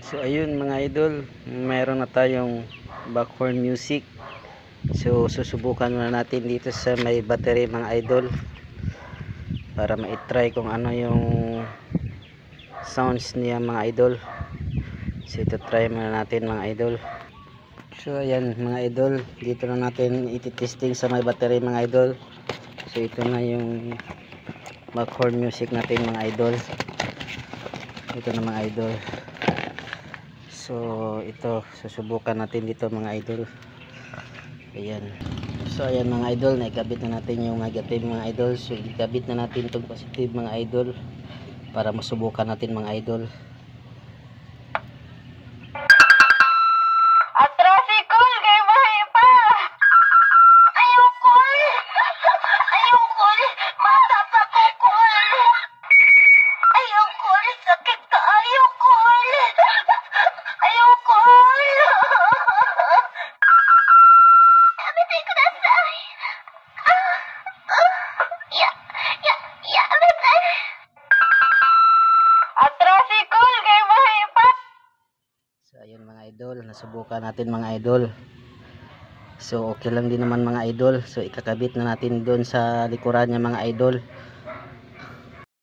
So ayun mga idol, mayroon na tayong backhorn music. So susubukan muna natin dito sa may battery mga idol, para ma-try kung ano yung sounds niya mga idol. So ito try muna natin mga idol. So ayan mga idol, dito na natin iti-testing sa may battery mga idol. So ito na yung backhorn music natin mga idol. Ito na mga idol. So ito susubukan natin dito mga idol. Ayan. So ayan mga idol, naikabit na natin yung negative mga idol. So ikabit na natin itong positive mga idol para masubukan natin mga idol. Atrasikol kay bahay pa. Ayokol. Ayokol. Matatapokol. Ayokol. Sakit ka. Ayokol. Ayokol. Yamete kudasai. Yamete. Atrasikol kay bahay pa. So ayun mga idol, nasubukan natin mga idol. So okay lang din naman mga idol. So ikakabit na natin doon sa likuran niya mga idol.